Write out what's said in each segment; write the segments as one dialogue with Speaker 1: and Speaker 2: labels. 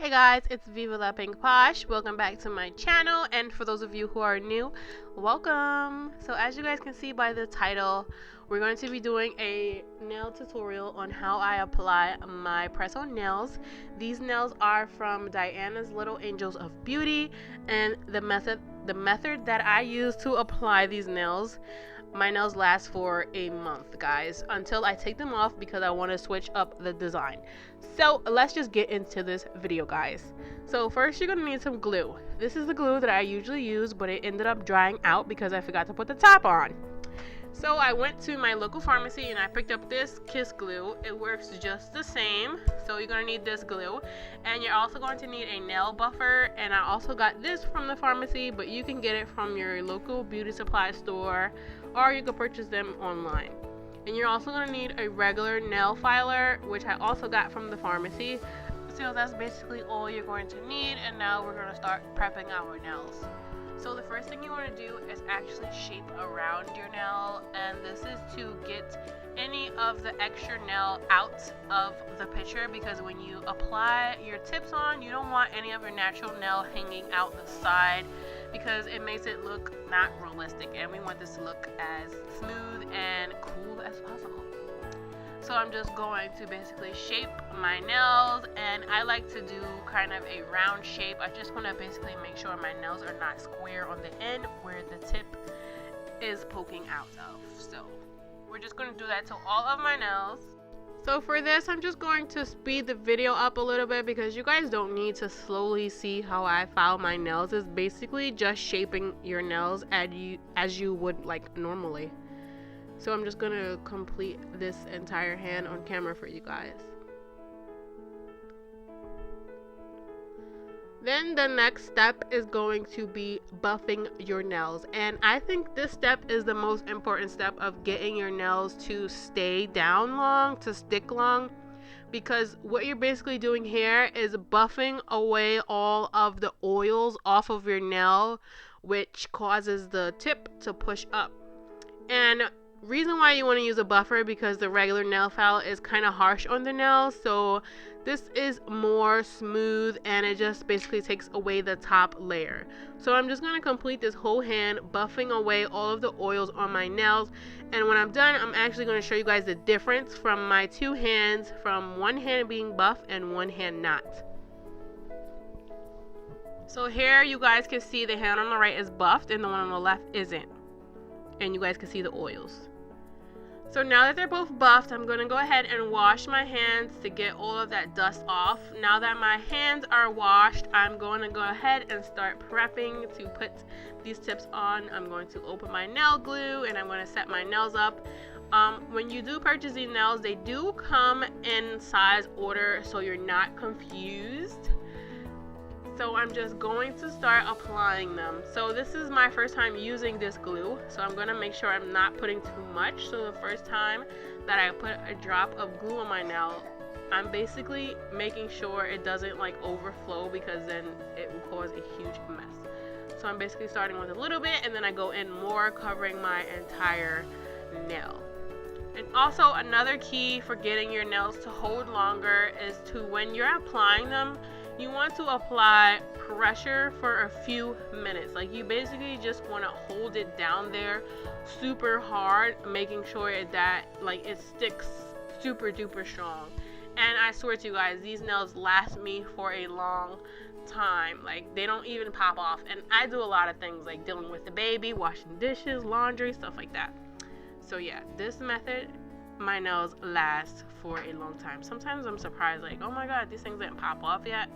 Speaker 1: Hey guys, it's Viva La Pink Posh. Welcome back to my channel, and for those of you who are new, welcome. So as you guys can see by the title, we're going to be doing a nail tutorial on how I apply my press-on nails. These nails are from Diana's Little Angels of Beauty, and the method that I use to apply these nails, my nails last for a month, guys, until I take them off because I want to switch up the design. So let's just get into this video, guys. So first you're gonna need some glue. This is the glue that I usually use, but it ended up drying out because I forgot to put the top on. So I went to my local pharmacy and I picked up this Kiss glue. It works just the same. So you're gonna need this glue, and you're also going to need a nail buffer. And I also got this from the pharmacy, but you can get it from your local beauty supply store, or you can purchase them online. And you're also going to need a regular nail filer, which I also got from the pharmacy. So that's basically all you're going to need, and now we're going to start prepping our nails. So the first thing you want to do is actually shape around your nail, and this is to get any of the extra nail out of the picture, because when you apply your tips on, you don't want any of your natural nail hanging out the side, because it makes it look not realistic, and we want this to look as smooth and cool as possible. So I'm just going to basically shape my nails, and I like to do kind of a round shape. I just want to basically make sure my nails are not square on the end where the tip is poking out of. So we're just going to do that to all of my nails. So for this, I'm just going to speed the video up a little bit because you guys don't need to slowly see how I file my nails. It's basically just shaping your nails as you would like normally. So I'm just going to complete this entire hand on camera for you guys. Then the next step is going to be buffing your nails, and I think this step is the most important step of getting your nails to stay down long, to stick long, because what you're basically doing here is buffing away all of the oils off of your nail, which causes the tip to push up. And reason why you want to use a buffer, because the regular nail file is kind of harsh on the nails, so this is more smooth and it just basically takes away the top layer. So I'm just going to complete this whole hand buffing away all of the oils on my nails, and when I'm done, I'm actually going to show you guys the difference from my two hands, from one hand being buff and one hand not. So here you guys can see the hand on the right is buffed and the one on the left isn't, and you guys can see the oils. So now that they're both buffed, I'm going to go ahead and wash my hands to get all of that dust off. Now that my hands are washed, I'm going to go ahead and start prepping to put these tips on. I'm going to open my nail glue and I'm going to set my nails up. When you do purchase these nails, they do come in size order, so you're not confused. So I'm just going to start applying them. So this is my first time using this glue, so I'm going to make sure I'm not putting too much. So the first time that I put a drop of glue on my nail, I'm basically making sure it doesn't like overflow, because then it will cause a huge mess. So I'm basically starting with a little bit, and then I go in more, covering my entire nail. And also another key for getting your nails to hold longer is to, when you're applying them, you want to apply pressure for a few minutes. Like, you basically just want to hold it down there super hard, making sure that like it sticks super duper strong. And I swear to you guys, these nails last me for a long time. Like, they don't even pop off. And I do a lot of things like dealing with the baby, washing dishes, laundry, stuff like that. So yeah, this method, my nails last for a long time. Sometimes I'm surprised, like, oh my god, these things didn't pop off yet.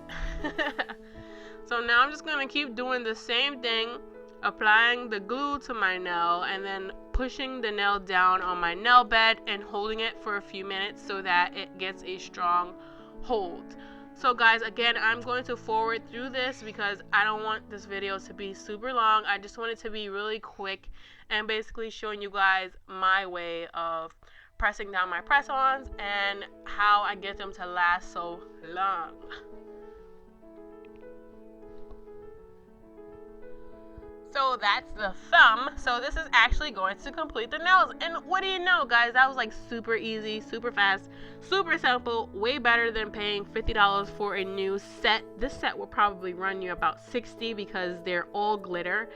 Speaker 1: So now I'm just going to keep doing the same thing, applying the glue to my nail and then pushing the nail down on my nail bed and holding it for a few minutes so that it gets a strong hold. So guys, again, I'm going to forward through this because I don't want this video to be super long. I just want it to be really quick and basically showing you guys my way of pressing down my press-ons and how I get them to last so long. So that's the thumb. So this is actually going to complete the nails. And what do you know, guys? That was like super easy, super fast, super simple, way better than paying $50 for a new set. This set will probably run you about $60 because they're all glitter.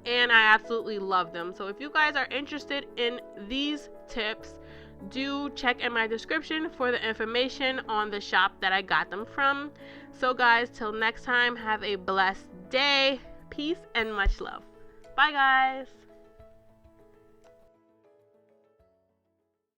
Speaker 1: And I absolutely love them. So if you guys are interested in these tips, do check in my description for the information on the shop that I got them from. So guys, till next time, have a blessed day. Peace and much love. Bye guys.